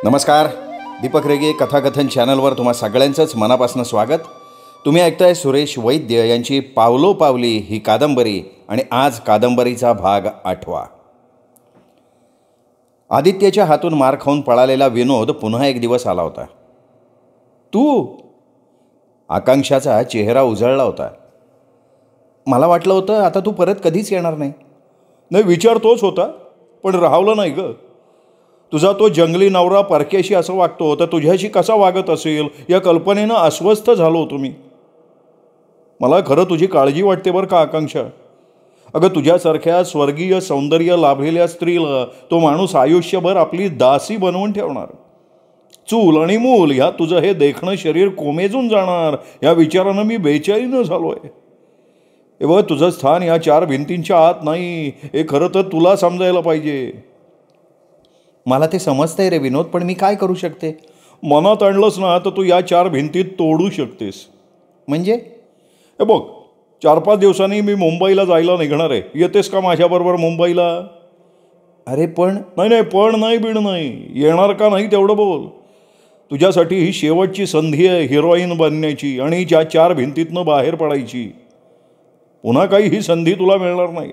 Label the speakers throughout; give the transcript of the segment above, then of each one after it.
Speaker 1: नमस्कार. दीपक रेगे कथाकथन चॅनलवर तुम्हा सगळ्यांचंच मनापासून स्वागत. तुम्ही ऐकताय सुरेश वैद्य यांची पावलो पावली ही कादंबरी आणि आज कादंबरीचा भाग 8. आदित्यच्या हातून मार खाऊन पळालेला विनोद पुन्हा एक दिवस आला होता. तू? आकांक्षाचा चेहरा उजळला होता. मला वाटलं होतं आता तू परत कधीच येणार नाही.
Speaker 2: नाही, विचार तोच होता, पण राहवलं नाही ग. तुझा तो जंगली नवरा परक्याशी असं वागतो तर तुझ्याशी कसा वागत असेल या कल्पनेनं अस्वस्थ झालो होतो मी. मला खरं तुझी काळजी वाटते बरं का आकांक्षा. अगं, तुझ्यासारख्या स्वर्गीय सौंदर्य लाभलेल्या स्त्रीला तो माणूस आयुष्यभर आपली दासी बनवून ठेवणार. चूल आणि मूल ह्या तुझं हे देखणं शरीर कोमेजून जाणार या विचारानं मी बेचैन झालोय. बघ, तुझं स्थान या 4 भिंतींच्या आत नाही हे खरं तर तुला समजायला पाहिजे.
Speaker 1: मला ते समजतंय रे विनोद, पण मी काय करू शकते?
Speaker 2: मनात आणलंस ना तर तू या 4 भिंतीत तोडू शकतेस.
Speaker 1: म्हणजे?
Speaker 2: हे बघ, 4-5 दिवसांनी मी मुंबईला जायला निघणार आहे. येतेस का माझ्याबरोबर मुंबईला?
Speaker 1: अरे पण
Speaker 2: नाही, पण नाही, बीड नाही. येणार का नाही तेवढं बोल. तुझ्यासाठी ही शेवटची संधी आहे हिरोईन बनण्याची आणि ज्या 4 भिंतीतनं बाहेर पडायची. पुन्हा काही ही संधी तुला मिळणार नाही.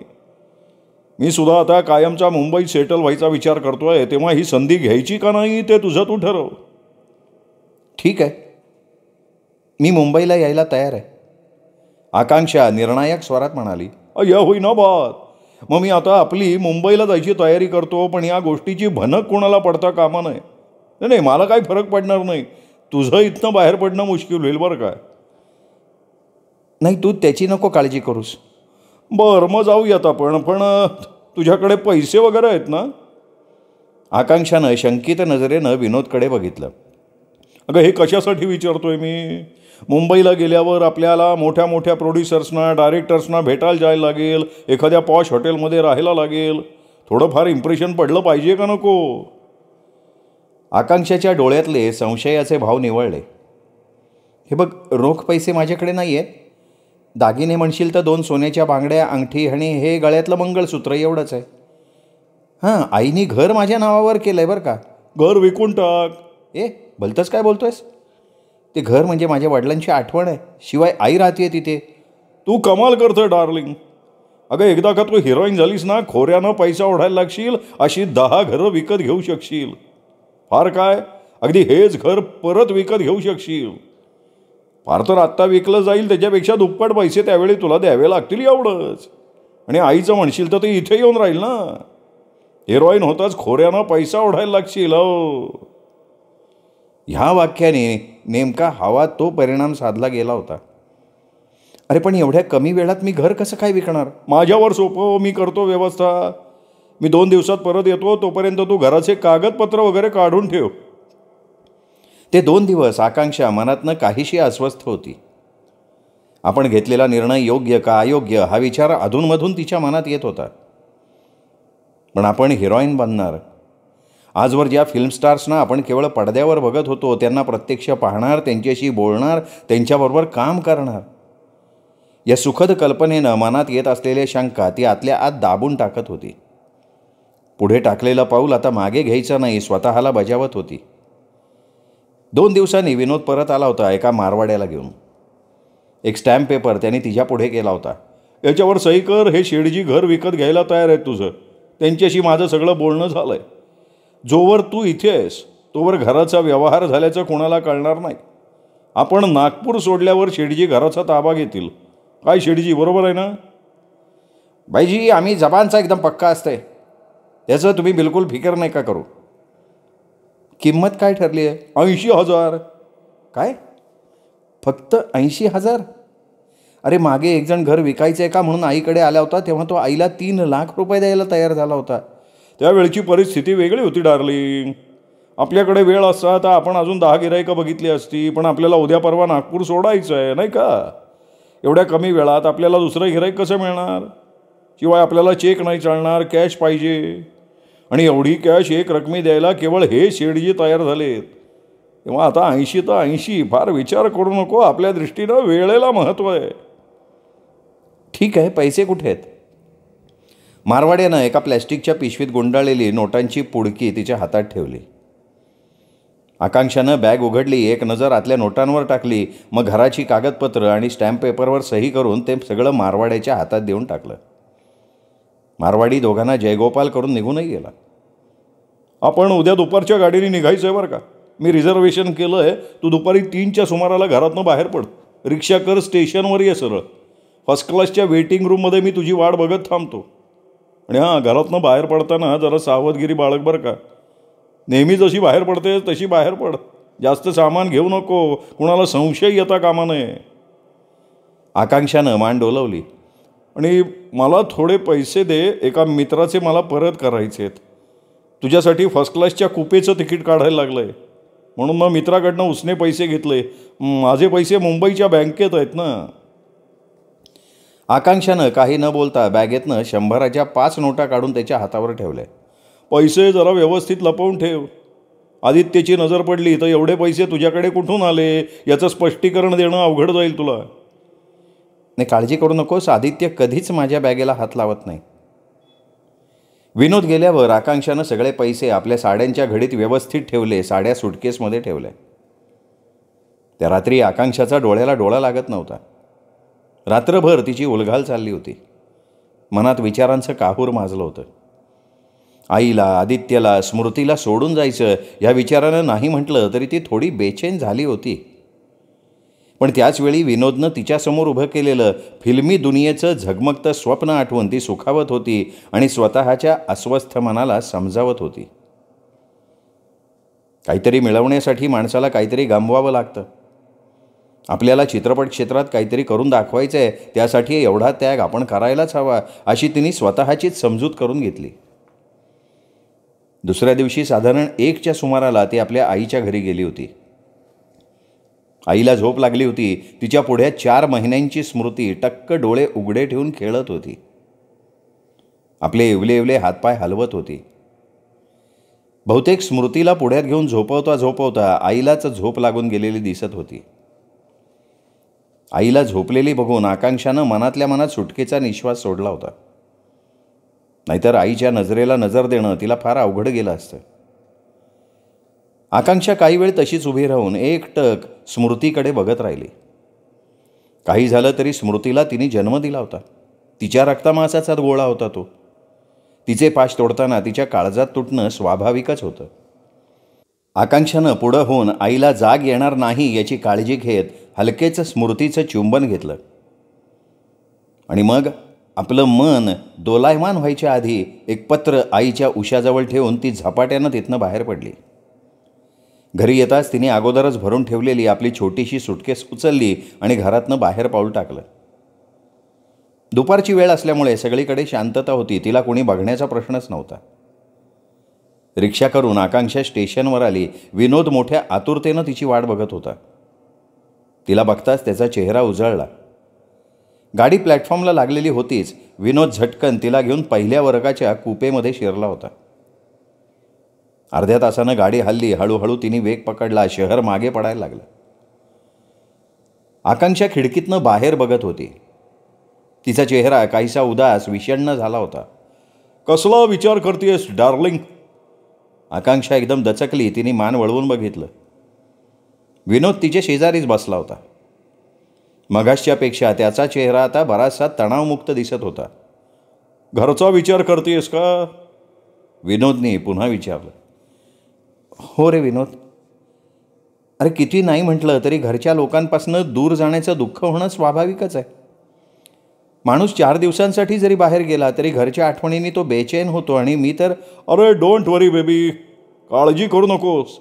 Speaker 2: मी सुद्धा आता कायमचा मुंबईत सेटल व्हायचा विचार करतोय, तेव्हा ही संधी घ्यायची का नाही ते तुझं तू ठरव.
Speaker 1: ठीक आहे, मी मुंबईला यायला तयार आहे, आकांक्षा निर्णायक स्वरात म्हणाली.
Speaker 2: या होईना बात. मग मी आता आपली मुंबईला जायची तयारी करतो, पण या गोष्टीची भनक कोणाला पडता कामा नये. नाही, मला काही फरक पडणार नाही. तुझं इथनं बाहेर पडणं मुश्किल होईल बरं काय.
Speaker 1: नाही, तू त्याची नको काळजी करूस.
Speaker 2: बरं, मग जाऊयात आपण. पण तुझ्याकडे पैसे वगैरे आहेत ना?
Speaker 1: आकांक्षानं शंकित नजरेनं विनोदकडे बघितलं.
Speaker 2: अगं, हे कशासाठी विचारतोय मी? मुंबईला गेल्यावर आपल्याला मोठ्या मोठ्या प्रोड्युसर्सना, डायरेक्टर्सना भेटायला जायला लागेल, एखाद्या पॉश हॉटेलमध्ये राहायला लागेल. थोडंफार इम्प्रेशन पडलं पाहिजे का नको?
Speaker 1: आकांक्षाच्या डोळ्यातले संशयाचे भाव निवळले. हे बघ, रोख पैसे माझ्याकडे नाही आहेत. दागिने म्हणशील तर 2 सोन्याच्या बांगड्या, अंगठी आणि हे गळ्यातलं मंगळसूत्र एवढंच आहे. हां, आईनी घर माझ्या नावावर केलं आहे बरं का.
Speaker 2: घर विकून टाक.
Speaker 1: भलतंच काय बोलतोयस? ते घर म्हणजे माझ्या वडिलांची आठवण आहे. शिवाय आई राहते तिथे.
Speaker 2: तू कमाल करतोय डार्लिंग. अगं, एकदा का तू हिरोईन झालीस ना, खोऱ्यानं पैसा ओढायला लागशील, अशी 10 घरं विकत घेऊ शकशील. फार काय, अगदी हेच घर परत विकत घेऊ शकशील. फार तर आत्ता विकलं जाईल त्याच्यापेक्षा दुप्पट पैसे त्यावेळी तुला द्यावे लागतील एवढंच. आणि आईचं म्हणशील तर ते इथे येऊन राहील ना. हिरोईन होताच खोऱ्यानं पैसा ओढायला लागशील.
Speaker 1: ह्या वाक्याने नेमका हवा तो परिणाम साधला गेला होता. अरे पण एवढ्या कमी वेळात मी घर कसं काय विकणार?
Speaker 2: माझ्यावर सोपं, मी करतो व्यवस्था. मी 2 दिवसात परत येतो, तोपर्यंत तू घराचे कागदपत्र वगैरे काढून ठेव.
Speaker 1: ते 2 दिवस आकांक्षा मनातनं काहीशी अस्वस्थ होती. आपण घेतलेला निर्णय योग्य का अयोग्य हा विचार अधूनमधून तिच्या मनात येत होता. पण आपण हिरोईन बनणार. आजवर ज्या फिल्म स्टार्सना आपण केवळ पडद्यावर बघत होतो, त्यांना प्रत्यक्ष पाहणार, त्यांच्याशी बोलणार, त्यांच्याबरोबर काम करणार. या सुखद कल्पनेनं मनात येत असलेल्या शंका ती आतल्या आत दाबून टाकत होती. पुढे टाकलेलं पाऊल आता मागे घ्यायचं नाही, स्वतःला बजावत होती. 2 दिवसांनी विनोद परत आला होता एका मारवाड्याला घेऊन. एक स्टॅम्प पेपर त्याने तिच्या पुढे केला होता.
Speaker 2: याच्यावर सही कर. हे शेडजी घर विकत घ्यायला तयार आहेत तुझं. त्यांच्याशी माझं सगळं बोलणं झालं आहे. जोवर तू इथे आहेस तोवर घराचा व्यवहार झाल्याचं कोणाला कळणार नाही. आपण नागपूर सोडल्यावर शेडजी घराचा ताबा घेतील. काय शेडजी, बरोबर आहे ना?
Speaker 1: बाईजी, आम्ही जबानचा एकदम पक्का असतंय, त्याचं तुम्ही बिलकुल फिकर नाही का करू. किंमत काय ठरली आहे?
Speaker 2: 80,000.
Speaker 1: काय? फक्त 80,000? अरे, मागे एक जण घर विकायचं आहे का म्हणून आईकडे आला होता, तेव्हा तो आईला 3 लाख रुपये द्यायला तयार झाला होता.
Speaker 2: त्यावेळची परिस्थिती वेगळी होती डार्लिंग. आपल्याकडे वेळ असता तर आपण अजून 10 गिरायकं बघितली असती. पण आपल्याला उद्या परवा नागपूर सोडायचं आहे नाही का. एवढ्या कमी वेळात आपल्याला दुसरं गिरायक कसं मिळणार? शिवाय आपल्याला चेक नाही चालणार, कॅश पाहिजे. आणि एवढी कॅश एक रकमी द्यायला केवळ हे शेडजी तयार झालेत. तेव्हा आता 80 तर 80. फार विचार करू नको. आपल्या दृष्टीनं वेळेला महत्त्व आहे.
Speaker 1: ठीक आहे, पैसे कुठे आहेत? मारवाड्यानं एका प्लॅस्टिकच्या पिशवीत गुंडाळलेली नोटांची पुडकी तिच्या हातात ठेवली. आकांक्षानं बॅग उघडली, एक नजर आतल्या नोटांवर टाकली, मग घराची कागदपत्र आणि स्टॅम्प पेपरवर सही करून ते सगळं मारवाड्याच्या हातात देऊन टाकलं. मारवाडी दोघांना जयगोपाल करून निघूनही गेला.
Speaker 2: आपण उद्या दुपारच्या गाडीने निघायचं आहे बरं का. मी रिझर्वेशन केलं आहे. तू दुपारी 3च्या सुमाराला घरातनं बाहेर पड. रिक्षा कर, स्टेशनवर ये सरळ. फर्स्ट क्लासच्या वेटिंग रूममध्ये मी तुझी वाट बघत थांबतो. आणि हां, घरातनं बाहेर पडताना जरा सावधगिरी बाळग बरं का. नेहमी जशी बाहेर पडते तशी बाहेर पड. जास्त सामान घेऊ नको, कुणाला संशय येता कामा नये.
Speaker 1: आकांक्षानं मान डोलवली.
Speaker 2: आणि मला थोडे पैसे दे, एका मित्राचे मला परत करायचे आहेत. तुझ्यासाठी फर्स्ट क्लासच्या कुपेचं तिकीट काढायला लागलं आहे, म्हणून मग मित्राकडनं उसने पैसे घेतले. माझे पैसे मुंबईच्या बँकेत आहेत ना.
Speaker 1: आकांक्षानं काही न बोलता बॅगेतनं 100च्या 5 नोटा काढून त्याच्या हातावर ठेवल्या.
Speaker 2: पैसे जरा व्यवस्थित लपवून ठेव. आदित्यची नजर पडली तर एवढे पैसे तुझ्याकडे कुठून आले याचं स्पष्टीकरण देणं अवघड जाईल तुला.
Speaker 1: नाही, काळजी करू नकोस, आदित्य कधीच माझ्या बॅगेला हात लावत नाही. विनोद गेल्यावर आकांक्षानं सगळे पैसे आपल्या साड्यांच्या घडीत व्यवस्थित ठेवले, साड्या सुटकेसमध्ये ठेवल्या. त्या रात्री आकांक्षाचा डोळ्याला डोळा लागत नव्हता. रात्रभर तिची उलघाल चालली होती. मनात विचारांचं काहूर माजलं होतं. आईला, आदित्यला, स्मृतीला सोडून जायचं ह्या विचारानं नाही म्हटलं तरी ती थोडी बेचैन झाली होती. पण त्याचवेळी विनोदनं तिच्यासमोर उभं केलेलं फिल्मी दुनियेचं झगमगतं स्वप्न आठवून ती सुखावत होती आणि स्वतःच्या अस्वस्थ मनाला समजावत होती. काहीतरी मिळवण्यासाठी माणसाला काहीतरी गमवावं लागतं. आपल्याला चित्रपट क्षेत्रात काहीतरी करून दाखवायचं आहे, त्यासाठी एवढा त्याग आपण करायलाच हवा, अशी तिने स्वतःचीच समजूत करून घेतली. दुसऱ्या दिवशी साधारण 1च्या सुमाराला ती आपल्या आईच्या घरी गेली होती. आईला झोप लागली होती. तिच्या पुढ्या 4 महिन्यांची स्मृती टक्क डोळे उघडे ठेवून खेळत होती. आपले इवले इवले हातपाय हलवत होती. बहुतेक स्मृतीला पुढ्यात घेऊन झोपवता झोपवता आईलाच झोप लागून गेलेली दिसत होती. आईला झोपलेली बघून आकांक्षानं मनातल्या मनात सुटकेचा निश्वास सोडला होता. नाहीतर आईच्या नजरेला नजर देणं तिला फार अवघड गेलं असतं. आकांक्षा काही वेळ तशीच उभी राहून एकटक स्मृतीकडे बघत राहिली. काही झालं तरी स्मृतीला तिने जन्म दिला होता. तिच्या रक्तमांसाचा गोळा होता तो. तिचे पाश तोडताना तिच्या काळजात तुटणं स्वाभाविकच होतं. आकांक्षानं पुढं होऊन आईला जाग येणार नाही याची काळजी घेत हलकेच स्मृतीचं चुंबन घेतलं. आणि मग आपलं मन दोलायमान व्हायच्या आधी एक पत्र आईच्या उशाजवळ ठेवून ती झपाट्यानं तिथनं बाहेर पडली. घरी येताच तिने अगोदरच भरून ठेवलेली आपली छोटीशी सुटकेस उचलली आणि घरातनं बाहेर पाऊल टाकलं. दुपारची वेळ असल्यामुळे सगळीकडे शांतता होती. तिला कोणी बघण्याचा प्रश्नच नव्हता. रिक्षा करून आकांक्षा स्टेशनवर आली. विनोद मोठ्या आतुरतेनं तिची वाट बघत होता. तिला बघताच त्याचा चेहरा उजळला. गाडी प्लॅटफॉर्मला लागलेली होतीच. विनोद झटकन तिला घेऊन पहिल्या वर्गाच्या कुपेमध्ये शिरला होता. अर्ध्या तासानं गाडी हलली. हळूहळू तिने वेग पकडला. शहर मागे पडायला लागलं. आकांक्षा खिडकीतनं बाहेर बघत होती. तिचा चेहरा काहीसा उदास, विषण्ण झाला होता.
Speaker 2: कसला विचार करतेस डार्लिंग?
Speaker 1: आकांक्षा एकदम दचकली. तिने मान वळवून बघितलं. विनोद तिच्या शेजारीच बसला होता. मगाशच्यापेक्षा त्याचा चेहरा आता बराचसा तणावमुक्त दिसत होता.
Speaker 2: घरचा विचार करतेस का?
Speaker 1: विनोदने पुन्हा विचारलं. हो रे विनोद. अरे किती नाही म्हटलं तरी घरच्या लोकांपासून दूर जाण्याचं दुःख होणं स्वाभाविकच आहे. माणूस 4 दिवसांसाठी जरी बाहेर गेला तरी घरच्या आठवणींनी तो बेचैन होतो. आणि मी तर
Speaker 2: अरे डोंट वरी बेबी, काळजी करू नकोस.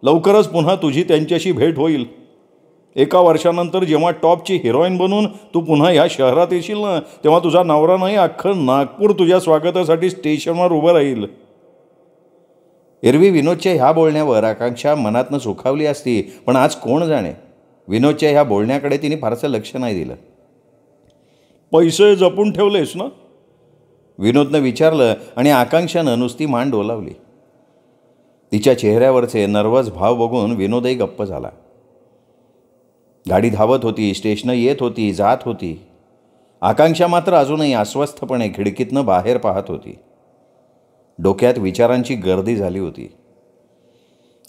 Speaker 2: लवकरच पुन्हा तुझी त्यांच्याशी भेट होईल. 1 वर्षानंतर जेव्हा टॉपची हिरोईन बनून तू पुन्हा ह्या शहरात येशील ना, तेव्हा तुझा नवरा नाही, अख्खं नागपूर तुझ्या स्वागतासाठी स्टेशनवर उभं राहील.
Speaker 1: एरवी विनोदच्या ह्या बोलण्यावर आकांक्षा मनातनं सुखावली असती. पण आज कोण जाणे, विनोदच्या ह्या बोलण्याकडे तिने फारसं लक्ष नाही दिलं.
Speaker 2: पैसे जपून ठेवलेस ना?
Speaker 1: विनोदनं विचारलं आणि आकांक्षानं नुसती मान डोलावली. तिच्या चेहऱ्यावरचे नर्वस भाव बघून विनोदही गप्प झाला. गाडी धावत होती. स्टेशनं येत होती, जात होती. आकांक्षा मात्र अजूनही अस्वस्थपणे खिडकीतनं बाहेर पाहत होती. डोक्यात विचारांची गर्दी झाली होती.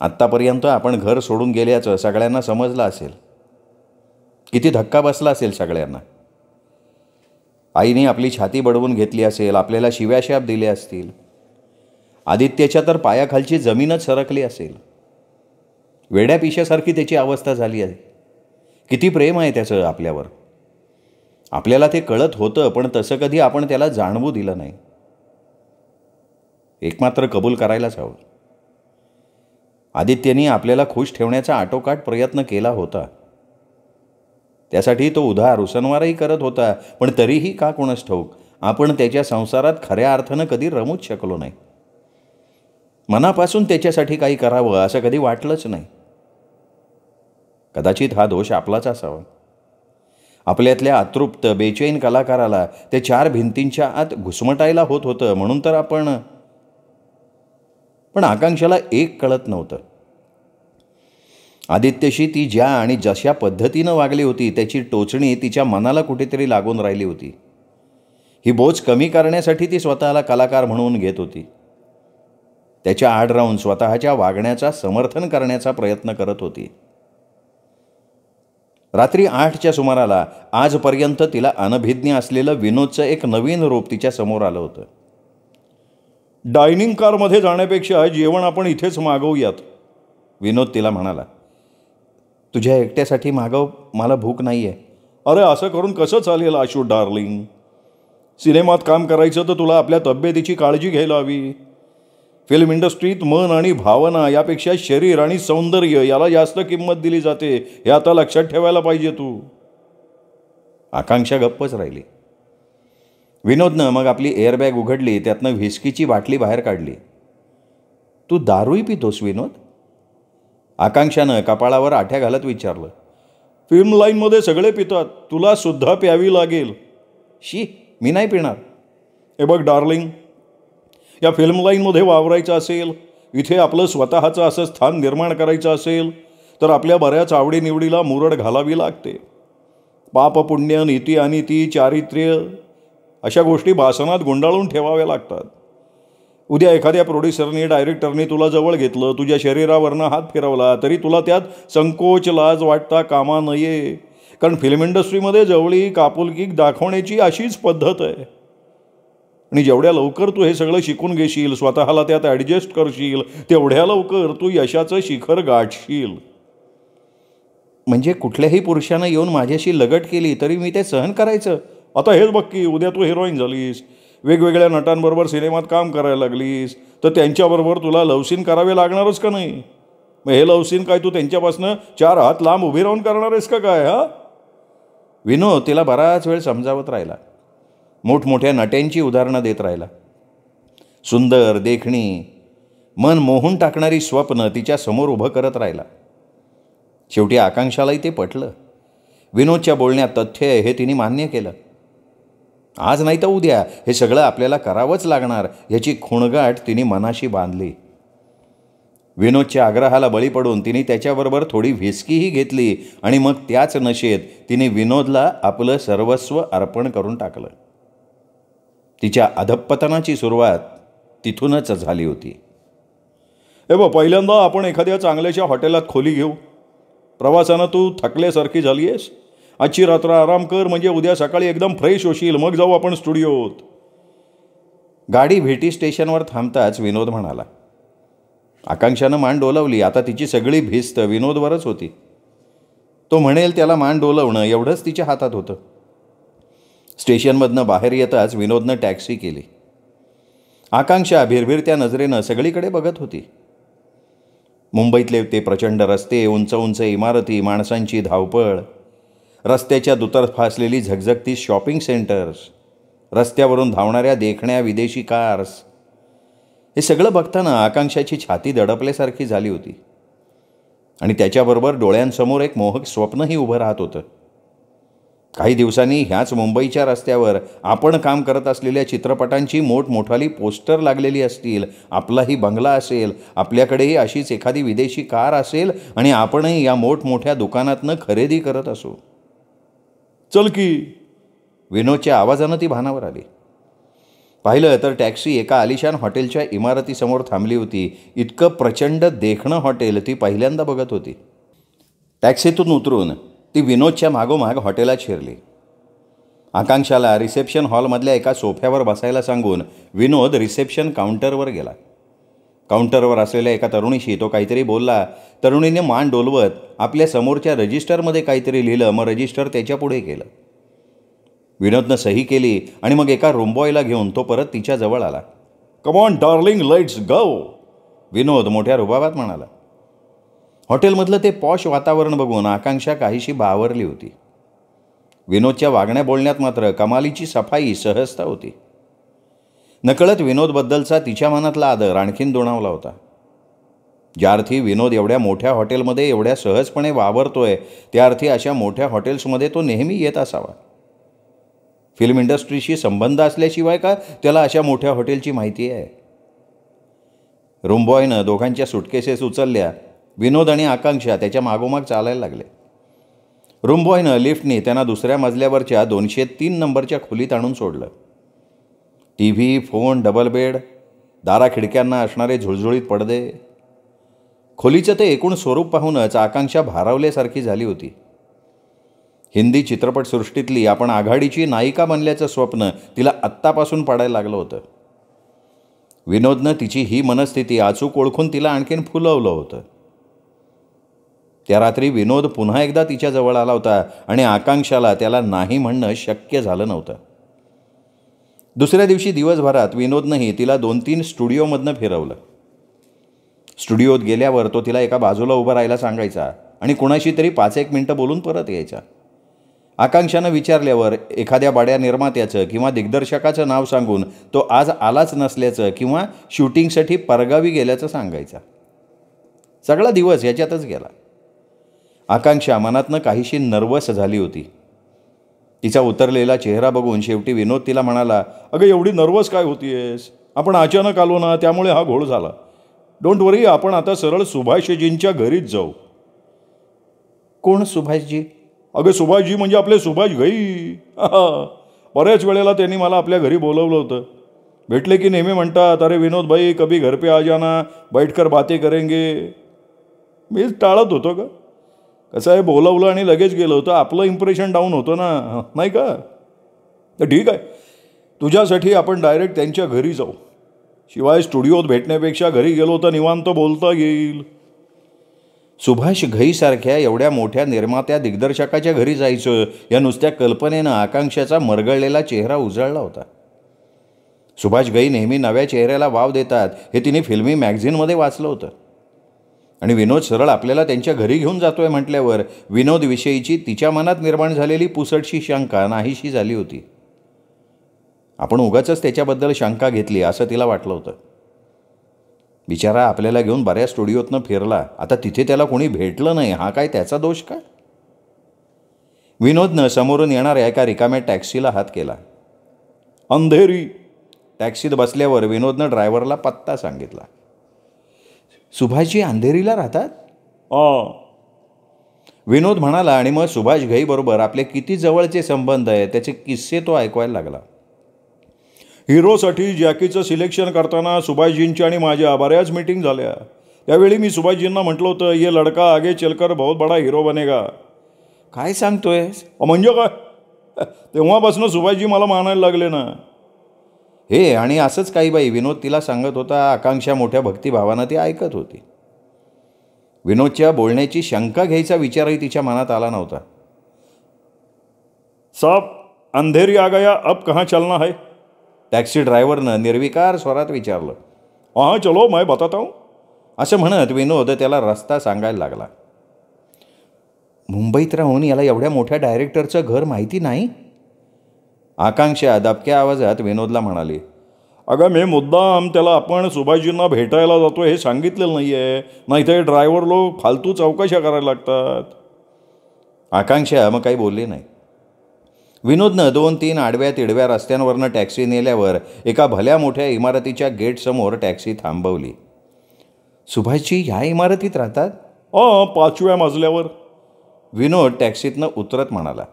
Speaker 1: आत्तापर्यंत आपण घर सोडून गेल्याचं सगळ्यांना समजलं असेल. किती धक्का बसला असेल सगळ्यांना. आईने आपली छाती बडवून घेतली असेल, आपल्याला शिव्याशाप दिले असतील. आदित्यच्या तर पायाखालची जमीनच सरकली असेल. वेड्या पिशासारखी त्याची अवस्था झाली आहे. किती प्रेम आहे त्याचं आपल्यावर. आपल्याला ते कळत होतं, पण तसं कधी आपण त्याला जाणवू दिलं नाही. एक मात्र कबूल करायलाच हवं, आदित्यने आपल्याला खुश ठेवण्याचा आटोकाट प्रयत्न केला होता. त्यासाठी तो उधार उसनवारही करत होता, पण तरीही का कोणास ठाऊक आपण त्याच्या संसारात खऱ्या अर्थानं कधी रमूच शकलो नाही. मनापासून त्याच्यासाठी काही करावं असं कधी वाटलंच नाही. कदाचित हा दोष आपलाच असावा. आपल्यातल्या अतृप्त बेचैन कलाकाराला ते 4 भिंतींच्या आत घुसमटायला होत होतं, म्हणून तर आपण. पण आकांक्षाला एक कळत नव्हतं. आदित्यशी ती ज्या आणि जशा पद्धतीनं वागली होती त्याची टोचणी तिच्या मनाला कुठेतरी लागून राहिली होती. ही बोच कमी करण्यासाठी ती स्वतःला कलाकार म्हणून घेत होती. त्याच्या आड राहून स्वतःच्या वागण्याचा समर्थन करण्याचा प्रयत्न करत होती. रात्री 8च्या सुमाराला आजपर्यंत तिला अनभिज्ञ असलेलं विनोदचं एक नवीन रूप तिच्या समोर आलं होतं.
Speaker 2: डायनिंग कारमध्ये जाण्यापेक्षा जेवण आपण इथेच मागवूयात,
Speaker 1: विनोद तिला म्हणाला. तुझ्या एकट्यासाठी मागव, मला भूक नाही आहे.
Speaker 2: अरे असं करून कसं चालेल आशू डार्लिंग. सिनेमात काम करायचं तर तुला आपल्या तब्येतीची काळजी घ्यायला हवी. फिल्म इंडस्ट्रीत मन आणि भावना यापेक्षा शरीर आणि सौंदर्य याला जास्त किंमत दिली जाते, हे आता लक्षात ठेवायला पाहिजे तू.
Speaker 1: आकांक्षा गप्पच राहिली. विनोदनं मग आपली एअरबॅग उघडली, त्यातनं व्हिस्कीची बाटली बाहेर काढली. तू दारूही पितोस विनोद? आकांक्षानं कपाळावर आठ्या घालत विचारलं.
Speaker 2: फिल्म लाईनमध्ये सगळे पितात, तुला सुद्धा प्यावी लागेल.
Speaker 1: शी, मी नाही पिणार.
Speaker 2: हे बघ डार्लिंग, या फिल्म लाईनमध्ये वावरायचं असेल, इथे आपलं स्वतःचं असं स्थान निर्माण करायचं असेल तर आपल्या बऱ्याच आवडीनिवडीला मुरड घालावी लागते. पाप पुण्य, नीती अनिती, चारित्र्य अशा गोष्टी भासनात गुंडाळून ठेवाव्या लागतात. उद्या एखाद्या प्रोड्युसरनी, डायरेक्टरनी तुला जवळ घेतलं, तुझ्या शरीरावरनं हात फिरवला तरी तुला त्यात संकोच, लाज वाटता कामा नये. कारण फिल्म इंडस्ट्रीमध्ये जवळीक, आपुलकी दाखवण्याची अशीच पद्धत आहे. आणि जेवढ्या लवकर तू हे सगळं शिकून घेशील, स्वतःला त्यात ॲडजस्ट करशील, तेवढ्या लवकर तू यशाचं शिखर गाठशील.
Speaker 1: म्हणजे कुठल्याही पुरुषानं येऊन माझ्याशी लगट केली तरी मी ते सहन करायचं?
Speaker 2: आता हेच बघ की, उद्या तू हिरोईन झालीस, वेगवेगळ्या नटांबरोबर सिनेमात काम करायला लागलीस तर त्यांच्याबरोबर तुला लवसीन करावे लागणारच का नाही? मग हे लवसीन काय तू त्यांच्यापासनं 4 हात लांब उभी राहून करणार आहेस का काय? हा,
Speaker 1: विनोद तिला बराच वेळ समजावत राहिला. मोठमोठ्या नट्यांची उदाहरणं देत राहिला. सुंदर, देखणी, मन मोहून टाकणारी स्वप्न तिच्या समोर उभं करत राहिला. शेवटी आकांक्षालाही ते पटलं. विनोदच्या बोलण्यात तथ्य आहे हे तिने मान्य केलं. आज नाही तर उद्या हे सगळं आपल्याला करावंच लागणार याची खुणगाठ तिने मनाशी बांधली. विनोदच्या आग्रहाला बळी पडून तिने त्याच्याबरोबर थोडी व्हिस्कीही घेतली आणि मग त्याच नशेत तिने विनोदला आपलं सर्वस्व अर्पण करून टाकलं. तिच्या अधःपतनाची सुरुवात तिथूनच झाली होती.
Speaker 2: हे बघ, पहिल्यांदा आपण एखाद्या चांगल्याशा हॉटेलात खोली घेऊ. प्रवासानं तू थकल्यासारखी झाली आहेस. आजची रात्र आराम कर, म्हणजे उद्या सकाळी एकदम फ्रेश होशील. मग जाऊ आपण स्टुडिओत.
Speaker 1: गाडी भेटी स्टेशनवर थांबताच विनोद म्हणाला. आकांक्षानं मान डोलावली. आता तिची सगळी भिस्त विनोदवरच होती. तो म्हणेल त्याला मान डोलवणं एवढंच तिच्या हातात होतं. स्टेशनमधनं बाहेर येताच विनोदनं टॅक्सी केली. आकांक्षा भिरभिरत्या नजरेनं सगळीकडे बघत होती. मुंबईतले ते प्रचंड रस्ते, उंच उंच इमारती, माणसांची धावपळ, रस्त्याच्या दुतर्फा असलेली झगझगती शॉपिंग सेंटर्स, रस्त्यावरून धावणाऱ्या देखण्या विदेशी कार्स, हे सगळं बघताना आकांक्षाची छाती दडपल्यासारखी झाली होती. आणि त्याच्याबरोबर डोळ्यांसमोर एक मोहक स्वप्नही उभं राहत होतं. काही दिवसांनी ह्याच मुंबईच्या रस्त्यावर आपण काम करत असलेल्या चित्रपटांची मोठमोठाली पोस्टर लागलेली असतील. आपलाही बंगला असेल, आपल्याकडेही अशीच एखादी विदेशी कार असेल आणि आपणही या मोठमोठ्या दुकानातनं खरेदी करत असू.
Speaker 2: चल की,
Speaker 1: विनोदच्या आवाजानं ती भानावर आली. पाहिलं तर टॅक्सी एका आलिशान हॉटेलच्या इमारतीसमोर थांबली होती. इतकं प्रचंड देखणं हॉटेल ती पहिल्यांदा बघत होती. टॅक्सीतून उतरून ती विनोदच्या मागोमाग हॉटेलात शिरली. आकांक्षाला रिसेप्शन हॉलमधल्या एका सोफ्यावर बसायला सांगून विनोद रिसेप्शन काउंटरवर गेला. काउंटरवर असलेल्या एका तरुणीशी तो काहीतरी बोलला. तरुणीने मान डोलवत आपल्या समोरच्या रजिस्टरमध्ये काहीतरी लिहिलं. मग रजिस्टर त्याच्या पुढे केलं. विनोदनं सही केली आणि मग एका रूमबॉयला घेऊन तो परत तिच्याजवळ आला.
Speaker 2: Come on darling, let's go,
Speaker 1: Vinod मोठ्या रुबाबात म्हणाला. हॉटेलमधलं ते पॉश वातावरण बघून आकांक्षा काहीशी बावरली होती. विनोदच्या वागण्या बोलण्यात मात्र कमालीची सफाई, सहजता होती. नकळत विनोदबद्दलचा तिच्या मनातला आदर आणखीन दुणावला होता. ज्या अर्थी विनोद एवढ्या मोठ्या हॉटेलमध्ये एवढ्या सहजपणे वावरतोय त्या अर्थी अशा मोठ्या हॉटेल्समध्ये तो नेहमी येत असावा. फिल्म इंडस्ट्रीशी संबंध असल्याशिवाय का त्याला अशा मोठ्या हॉटेलची माहिती आहे. रूमबॉयनं दोघांच्या सुटकेसेस उचलल्या. विनोद आणि आकांक्षा त्याच्या मागोमाग चालायला लागले. रूमबॉयनं लिफ्टने त्यांना दुसऱ्या मजल्यावरच्या 203 नंबरच्या खोलीत आणून सोडलं. TV, फोन, डबल बेड, दारा खिडक्यांना असणारे झुळझुळीत पडदे. खोलीचं ते एकूण स्वरूप पाहूनच आकांक्षा भारावल्यासारखी झाली होती. हिंदी चित्रपटसृष्टीतली आपण आघाडीची नायिका बनल्याचं स्वप्न तिला आत्तापासून पडायला लागलं होतं. विनोदनं तिची ही मनस्थिती अचूक ओळखून तिला आणखीन फुलवलं होतं. त्या रात्री विनोद पुन्हा एकदा तिच्याजवळ आला होता आणि आकांक्षाला त्याला नाही म्हणणं शक्य झालं नव्हतं. दुसऱ्या दिवशी दिवसभरात विनोदनंही तिला 2-3 स्टुडिओमधनं फिरवलं. स्टुडिओत गेल्यावर तो तिला एका बाजूला उभं राहायला सांगायचा आणि कुणाशी तरी 5-1 मिनटं बोलून परत यायचा. आकांक्षानं विचारल्यावर एखाद्या बड्या निर्मात्याचं किंवा दिग्दर्शकाचं नाव सांगून तो आज आलाच नसल्याचं किंवा शूटिंगसाठी परगावी गेल्याचं सांगायचा. सगळा दिवस याच्यातच गेला. आकांक्षा मनातनं काहीशी नर्वस झाली होती. तिचा उतरलेला चेहरा बघून शेवटी विनोद तिला म्हणाला,
Speaker 2: अगं एवढी नर्वस काय होतीयेस? आपण अचानक आलो ना, त्यामुळे हा घोळ झाला. डोंट वरी, आपण आता सरळ सुभाषजींच्या घरीच जाऊ.
Speaker 1: कोण सुभाषजी?
Speaker 2: अगं सुभाषजी म्हणजे आपले सुभाष घई. बऱ्याच वेळेला त्यांनी मला आपल्या घरी बोलवलं होतं. भेटले की नेहमी म्हणतात, अरे विनोद भाई कभी घर पे आ जाना, बैठकर बातें करेंगे. मीच टाळत होतो का? कसं आहे, बोलवलं आणि लगेच गेलो होतं, आपलं इम्प्रेशन डाऊन होतं ना, नाही का? तर ठीक आहे, तुझ्यासाठी आपण डायरेक्ट त्यांच्या घरी जाऊ. शिवाय स्टुडिओत भेटण्यापेक्षा घरी गेलो तर निवांत बोलता येईल.
Speaker 1: सुभाष घईसारख्या एवढ्या मोठ्या निर्मात्या दिग्दर्शकाच्या घरी जायचं या नुसत्या कल्पनेनं आकांक्षाचा मरगळलेला चेहरा उजळला होता. सुभाष घई नेहमी नव्या चेहऱ्याला वाव देतात हे तिने फिल्मी मॅगझिनमध्ये वाचलं होतं. आणि विनोद सरळ आपल्याला त्यांच्या घरी घेऊन जातोय म्हटल्यावर विनोदविषयीची तिच्या मनात निर्माण झालेली पुसटशी शंका नाहीशी झाली होती. आपण उगाचच त्याच्याबद्दल शंका घेतली असं तिला वाटलं होतं. बिचारा आपल्याला घेऊन बऱ्याच स्टुडिओतनं फिरला, आता तिथे त्याला कोणी भेटलं नाही, हा काय त्याचा दोष का? विनोदनं समोरून येणाऱ्या एका रिकाम्या टॅक्सीला हात केला.
Speaker 2: अंधेरी.
Speaker 1: टॅक्सीत बसल्यावर विनोदनं ड्रायव्हरला पत्ता सांगितला. सुभाषजी अंधेरीला राहतात? विनोद म्हणाला आणि मग सुभाष घईबरोबर आपले किती जवळचे संबंध आहे त्याचे किस्से तो ऐकवायला लागला.
Speaker 2: हिरोसाठी जॅकीचं सिलेक्शन करताना सुभाषजींची आणि माझ्या बऱ्याच मीटिंग झाल्या. त्यावेळी मी सुभाषजींना म्हटलं होतं, ये लडका आगे चलकर बहुत बडा हिरो बनेगा.
Speaker 1: काय सांगतोय?
Speaker 2: म्हणजे काय? तेव्हापासून सुभाषजी मला मानायला लागले ना.
Speaker 1: हे आणि असंच काही बाई विनोद तिला सांगत होता. आकांक्षा मोठ्या भक्तिभावानं ती ऐकत होती. विनोदच्या बोलण्याची शंका घ्यायचा विचारही तिच्या मनात आला नव्हता.
Speaker 2: साहब, अंधेरी आ गया, अब कहाँ चलना है?
Speaker 1: टॅक्सी ड्रायव्हरनं निर्विकार स्वरात विचारलं.
Speaker 2: हाँ चलो मैं बताता हूँ.
Speaker 1: असं म्हणत विनोद त्याला रस्ता सांगायला लागला. मुंबईत राहून याला एवढ्या मोठ्या डायरेक्टरचं घर माहिती नाही? आकांक्षा दबक्या आवाजात विनोदला म्हणाली.
Speaker 2: अगं मी मुद्दाम त्याला आपण सुभाषजींना भेटायला जातो हे सांगितलेलं नाही आहे, नाही तर ड्रायव्हर लोक फालतू चौकशा करायला लागतात.
Speaker 1: आकांक्षा मग काही बोलली नाही. विनोदनं 2-3 आडव्या तिडव्या रस्त्यांवरनं टॅक्सी नेल्यावर एका भल्या मोठ्या इमारतीच्या गेटसमोर टॅक्सी थांबवली. सुभाषजी ह्या इमारतीत राहतात?
Speaker 2: 5व्या मजल्यावर.
Speaker 1: विनोद टॅक्सीतनं उतरत म्हणाला.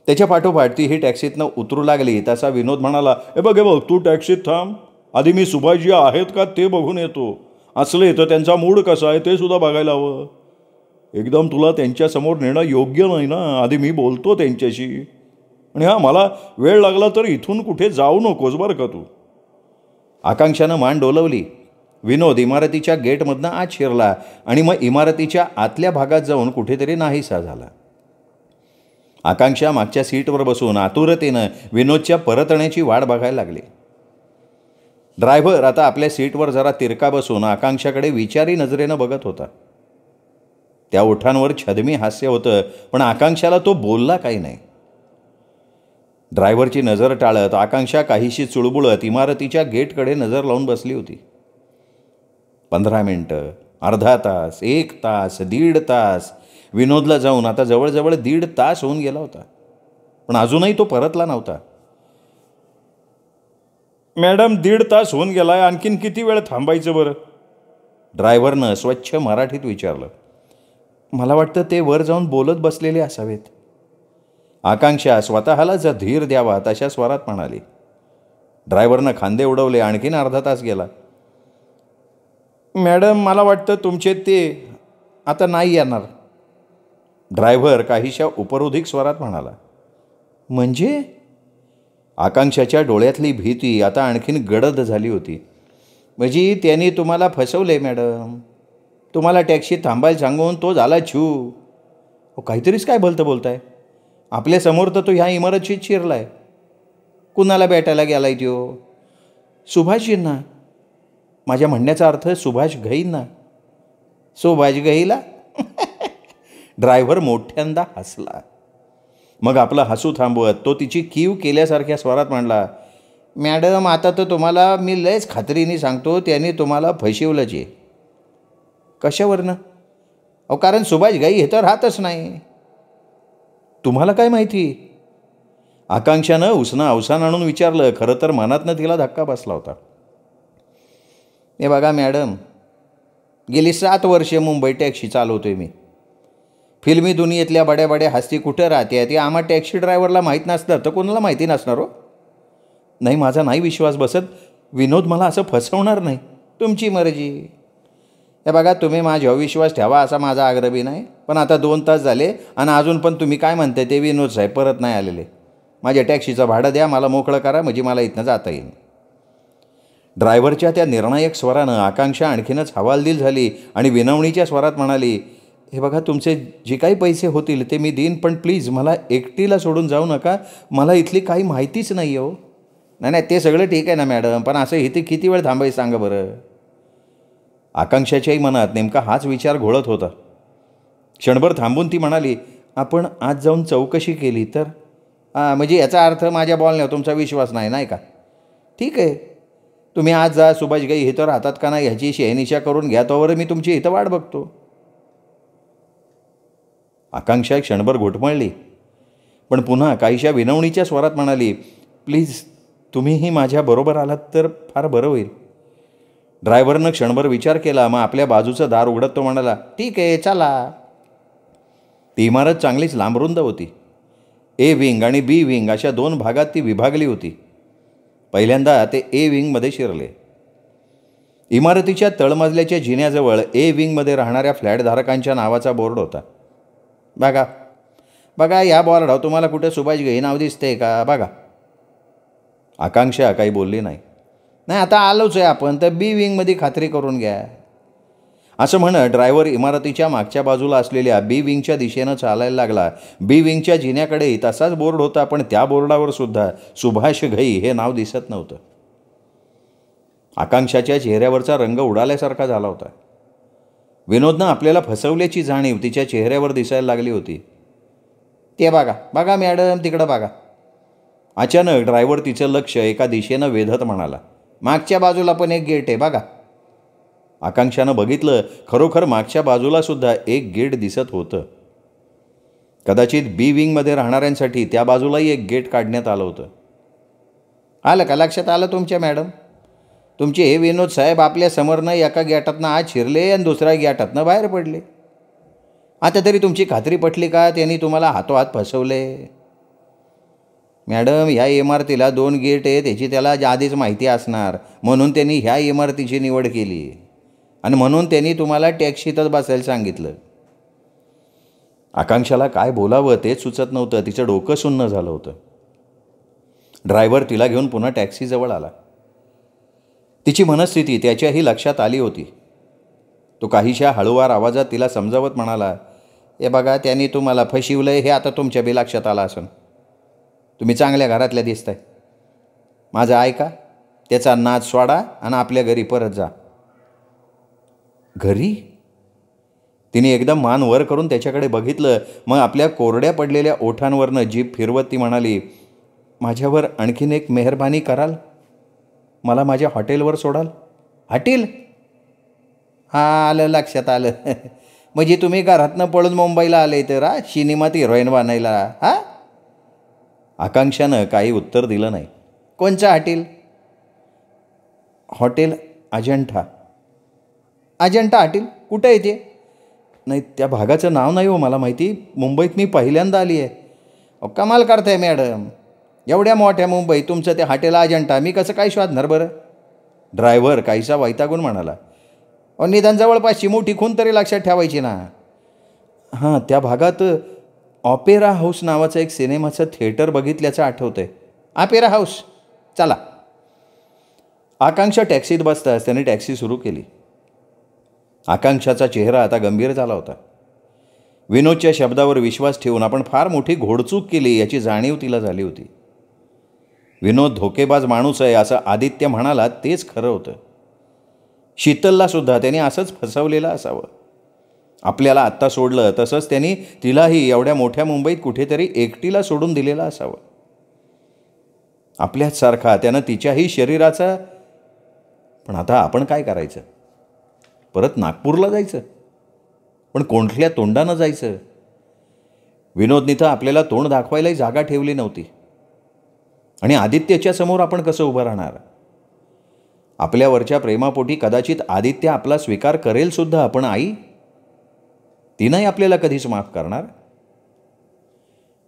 Speaker 2: त्याच्या पाठोपाठ ती ही टॅक्सीतनं उतरू लागली. तसा विनोद म्हणाला, हे बघ तू टॅक्सीत थांब, आधी मी सुभाषजी आहेत का ते बघून येतो. असले तर त्यांचा मूड कसा आहे ते सुद्धा बघायला हवं. एकदम तुला त्यांच्यासमोर नेणं योग्य नाही ना. आधी मी बोलतो त्यांच्याशी. आणि मला वेळ लागला तर इथून कुठे जाऊ नकोस बरं का तू.
Speaker 1: आकांक्षानं मान डोलवली. विनोद इमारतीच्या गेटमधनं आत शिरला आणि मग इमारतीच्या आतल्या भागात जाऊन कुठेतरी नाहीसा झाला. आकांक्षा मागच्या सीटवर बसून आतुरतेनं विनोदच्या परतण्याची वाट बघायला लागली. ड्रायव्हर आता आपल्या सीटवर जरा तिरका बसून आकांक्षाकडे विचारी नजरेनं बघत होता. त्या ओठांवर छदमी हास्य होतं, पण आकांक्षाला तो बोलला काही नाही. ड्रायव्हरची नजर टाळत आकांक्षा काहीशी चुळबुळत इमारतीच्या गेटकडे नजर लावून बसली होती. 15 मिनटं, अर्धा तास, 1 तास, 1.5 तास विनोदला जाऊन आता जवळजवळ 1.5 तास होऊन गेला होता, पण अजूनही तो परतला नव्हता.
Speaker 2: मॅडम 1.5 तास होऊन गेलाय, आणखीन किती वेळ थांबायचं बरं?
Speaker 1: ड्रायव्हरनं स्वच्छ मराठीत विचारलं. मला वाटतं ते वर जाऊन बोलत बसलेले असावेत. आकांक्षा स्वतःलाच धीर द्यावा तशा स्वरात म्हणाली. ड्रायव्हरनं खांदे उडवले. आणखीन अर्धा तास गेला.
Speaker 2: मॅडम मला वाटतं तुमचे ते आता नाही येणार.
Speaker 1: ड्रायव्हर काहीशा उपरोधिक स्वरात म्हणाला. म्हणजे? आकांक्षाच्या डोळ्यातली भीती आता आणखीन गडद झाली होती. म्हणजे त्यांनी तुम्हाला फसवले मॅडम. तुम्हाला टॅक्सी थांबायला सांगून तो झाला छू. काहीतरीच काय भलतं बोलताय. आपल्यासमोर तर तो ह्या इमारतीत शिरलाय. कुणाला भेटायला गेलाय त्यो? सुभाषजींना. माझ्या म्हणण्याचा अर्थ सुभाष घईंना. सुभाष घईला? ड्रायव्हर मोठ्यांदा हसला. मग आपलं हसू थांबवत तो तिची कीव केल्यासारख्या स्वरात म्हणला, मॅडम आता तर तुम्हाला मी लयच खात्रीने सांगतो त्यांनी तुम्हाला फसवलंच आहे. कशावरनं? कारण सुभाष घई हे तर राहतच नाही. तुम्हाला काय माहिती? आकांक्षानं उसनं अवसान आणून विचारलं. खरं तर मनातनं तिला धक्का बसला होता. हे बघा मॅडम, गेली 7 वर्षे मुंबई टॅक्सी चालवतोय मी. फिल्मी दुनियेतल्या बड्या बड्या हस्ती कुठं राहते ते आम्हा टॅक्सी ड्रायव्हरला माहीत नसतं तर कोणाला माहिती नसणार हो. नाही, माझा नाही विश्वास बसत. विनोद मला असं फसवणार नाही. तुमची मर्जी. हे बघा, तुम्ही माझ्यावर विश्वास ठेवा असा माझा आग्रह बी नाही. पण आता 2 तास झाले आणि अजून पण तुम्ही काय म्हणताय ते विनोद साहेब परत नाही आलेले. माझ्या टॅक्सीचं भाडं द्या, मला मोकळं करा, म्हणजे मला इथनं जाता येईल. ड्रायव्हरच्या त्या निर्णायक स्वरानं आकांक्षा आणखीनच हवालदिल झाली आणि विनवणीच्या स्वरात म्हणाली, हे बघा, तुमचे जे काही पैसे होतील ते मी देईन, पण प्लीज मला एकटीला सोडून जाऊ नका. मला इथली काही माहितीच नाही हो. नाही, ते सगळं ठीक आहे ना मॅडम, पण असं इथे किती वेळ थांबायचं सांगा बरं. आकांक्षाच्याही मनात नेमका हाच विचार घोळत होता. क्षणभर थांबून ती म्हणाली, आपण आज जाऊन चौकशी केली तर? म्हणजे याचा अर्थ माझ्या बोलण्यावर तुमचा विश्वास नाही, नाही का? ठीक आहे, तुम्ही आज जा. सुभाष घई हे तर राहतात का नाही ह्याची शहनिशा करून घ्या, तोवर मी तुमची इथं वाट बघतो. आकांक्षा क्षणभर घोटमळली, पण पुन्हा काहीशा विनवणीच्या स्वरात म्हणाली, प्लीज तुम्हीही माझ्याबरोबर आलात तर फार बरं होईल. ड्रायव्हरनं क्षणभर विचार केला. मग आपल्या बाजूचं दार उघडत तो म्हणाला, ठीक आहे, चला. ती इमारत चांगलीच लांबरुंद होती. ए विंग आणि बी विंग अशा 2 भागात ती विभागली होती. पहिल्यांदा ते ए विंगमध्ये शिरले. इमारतीच्या तळमजल्याच्या जिन्याजवळ ए विंगमध्ये राहणाऱ्या फ्लॅटधारकांच्या नावाचा बोर्ड होता. बघा या बोर्डावर तुम्हाला कुठं सुभाष घई नाव दिसतंय का? बघा. आकांक्षा काही बोलली नाही. नाही, आता आलोच आहे आपण, तर बी विंगमध्ये खात्री करून घ्या. असं म्हणत ड्रायव्हर इमारतीच्या मागच्या बाजूला असलेल्या बी विंगच्या दिशेनं चालायला लागला. बी विंगच्या जिन्याकडेही तसाच बोर्ड होता, पण त्या बोर्डावर सुद्धा सुभाष घई हे नाव दिसत नव्हतं. आकांक्षाच्या चेहऱ्यावरचा रंग उडाल्यासारखा झाला होता. विनोदनं आपल्याला फसवल्याची जाणीव तिच्या चेहऱ्यावर दिसायला लागली होती. ते बघा मॅडम, तिकडं बघा. अचानक ड्रायव्हर तिचं लक्ष एका दिशेनं वेधत म्हणाला, मागच्या बाजूला पण एक गेट आहे बघा. आकांक्षानं बघितलं. खरोखर मागच्या बाजूला सुद्धा एक गेट दिसत होतं. कदाचित बी विंगमध्ये राहणाऱ्यांसाठी त्या बाजूलाही एक गेट काढण्यात आलं होतं. आलं का लक्षात आलं तुमच्या मॅडम? तुमचे हे विनोद साहेब आपल्या समोरनं एका गेटातनं आत शिरले आणि दुसऱ्या गेटातनं बाहेर पडले. आता तरी तुमची खात्री पटली का त्यांनी तुम्हाला हातोहात फसवले? मॅडम, ह्या इमारतीला 2 गेट आहेत याची त्याला आधीच माहिती असणार, म्हणून त्यांनी ह्या इमारतीची निवड केली आणि म्हणून त्यांनी तुम्हाला टॅक्सीतच बसायला सांगितलं. आकांक्षाला काय बोलावं तेच सुचत नव्हतं. तिचं डोकं सुन्न झालं होतं. ड्रायव्हर तिला घेऊन पुन्हा टॅक्सीजवळ आला. तिची मनस्थिती त्याच्याही लक्षात आली होती. तो काहीशा हळूवार आवाजात तिला समजावत म्हणाला, हे बघा, त्यांनी तुम्हाला फसविलंय हे आता तुमच्या बी लक्षात आलं असेल. तुम्ही चांगल्या घरातल्या दिसताय. माझं ऐका, त्याचा नाद सोडा आणि आपल्या घरी परत जा. घरी? तिने एकदम मान वर करून त्याच्याकडे बघितलं. मग आपल्या कोरड्या पडलेल्या ओठांवरनं जीभ फिरवत ती म्हणाली, माझ्यावर आणखीन एक मेहरबानी कराल? मला माझ्या हॉटेलवर सोडाल? हॉटेल? हां, आलं, लक्षात आलं. म्हणजे तुम्ही घरातनं पळून मुंबईला आले तर सिनेमात हिरोईन बनायला? हां? आकांक्षानं काही उत्तर दिलं नाही. कोणचं hotel? Hotel Ajanta. Ajanta hotel कुठं आहे ते? नाही, त्या भागाचं नाव नाही हो मला माहिती. मुंबईत मी पहिल्यांदा आली आहे. कमाल करताय मॅडम, एवढ्या मोठ्या मुंबईत तुमचं ते हॉटेल अजंठा मी कसं काय शोधणार बरं? ड्रायव्हर काहीसा वैतागून म्हणाला, निदान जवळपासची मोठी खून तरी लक्षात ठेवायची ना. हां, त्या भागात ऑपेरा हाऊस नावाचं एक सिनेमाचं थिएटर बघितल्याचं आठवतंय. ऑपेरा हाऊस, चला. आकांक्षा टॅक्सीत बसताच त्याने टॅक्सी सुरू केली. आकांक्षाचा चेहरा आता गंभीर झाला होता. विनोदच्या शब्दावर विश्वास ठेवून आपण फार मोठी घोडचूक केली याची जाणीव तिला झाली होती. विनोद धोकेबाज माणूस आहे असं आदित्य म्हणाला तेच खरं होतं. शीतलला सुद्धा त्याने असंच फसवलेलं असावं. आपल्याला आत्ता सोडलं तसंच त्यांनी तिलाही एवढ्या मोठ्या मुंबईत कुठेतरी एकटीला सोडून दिलेलं असावं. आपल्याच सारखा त्यानं तिच्याही शरीराचा. पण आता आपण काय करायचं? परत नागपूरला जायचं? पण कोणत्या तोंडानं जायचं? विनोदनी तर आपल्याला तोंड दाखवायलाही जागा ठेवली नव्हती. आणि आदित्यच्या समोर आपण कसं उभं राहणार? आपल्यावरच्या प्रेमापोटी कदाचित आदित्य आपला स्वीकार करेल सुद्धा, पण आई, ती नाही आपल्याला कधीच माफ करणार.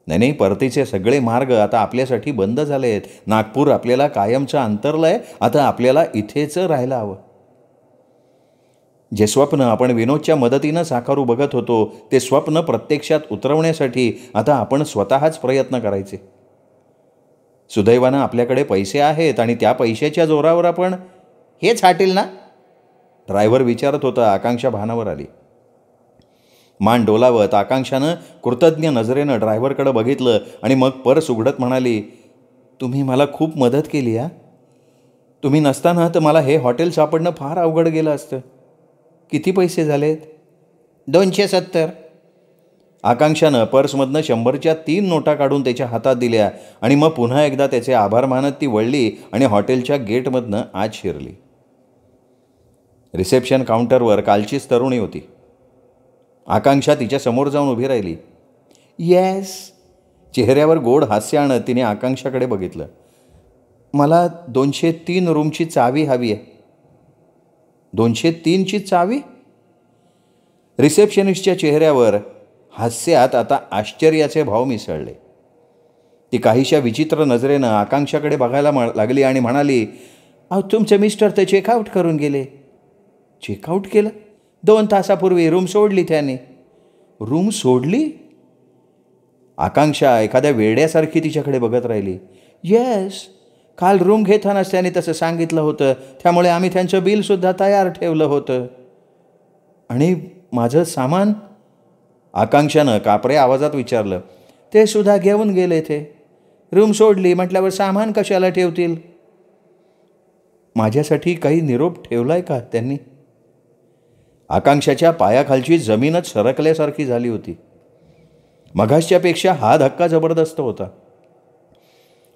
Speaker 1: नाही, परतीचे सगळे मार्ग आता आपल्यासाठी बंद झाले आहेत. नागपूर आपल्याला कायमचं अंतरलं आहे. आता आपल्याला इथेच राहायला हवं. जे स्वप्न आपण विनोदच्या मदतीनं साकारू बघत होतो ते स्वप्न प्रत्यक्षात उतरवण्यासाठी आता आपण स्वतःच प्रयत्न करायचे. सुदैवानं आपल्याकडे पैसे आहेत आणि त्या पैशाच्या जोरावर आपण हेच हॉटेल ना? ड्रायव्हर विचारत होता. आकांक्षा भानावर आली. मान डोलावत आकांक्षानं कृतज्ञ नजरेनं ड्रायव्हरकडे बघितलं आणि मग पर्स उघडत म्हणाली, तुम्ही मला खूप मदत केली. तुम्ही नसताना तर मला हे हॉटेल सापडणं फार अवघड गेलं असतं. किती पैसे झालेत? 270. आकांक्षानं पर्समधनं 100च्या 3 नोटा काढून त्याच्या हातात दिल्या आणि मग पुन्हा एकदा त्याचे आभार मानत ती वळली आणि हॉटेलच्या गेटमधनं आत शिरली. रिसेप्शन काउंटरवर कालचीच तरुणी होती. आकांक्षा तिच्या समोर जाऊन उभी राहिली. येस. चेहऱ्यावर गोड हास्य आणत तिने आकांक्षाकडे बघितलं. मला 203 रूमची चावी हवी आहे. 203ची चावी? रिसेप्शनिस्टच्या चेहऱ्यावर हास्यात आता आश्चर्याचे भाव मिसळले. ती काहीशा विचित्र नजरेनं आकांक्षाकडे बघायला लागली आणि म्हणाली, तुमचे मिस्टर तर चेकआउट करून गेले. चेकआउट केलं? 2 तासापूर्वी रूम सोडली त्याने. रूम सोडली? आकांक्षा एखाद्या वेड्यासारखी तिच्याकडे बघत राहिली. येस, काल रूम घेतानाच त्याने तसं सांगितलं होतं. त्यामुळे आम्ही त्यांचं बिलसुद्धा तयार ठेवलं होतं. आणि माझं सामान? आकांक्षानं कापऱ्या आवाजात विचारलं. ते सुद्धा घेऊन गेले ते. रूम सोडली म्हटल्यावर सामान कशाला ठेवतील? माझ्यासाठी काही निरोप ठेवलाय का त्यांनी? आकांक्षाच्या पायाखालची जमीनच सरकल्यासारखी झाली होती. मघासच्यापेक्षा हा धक्का जबरदस्त होता.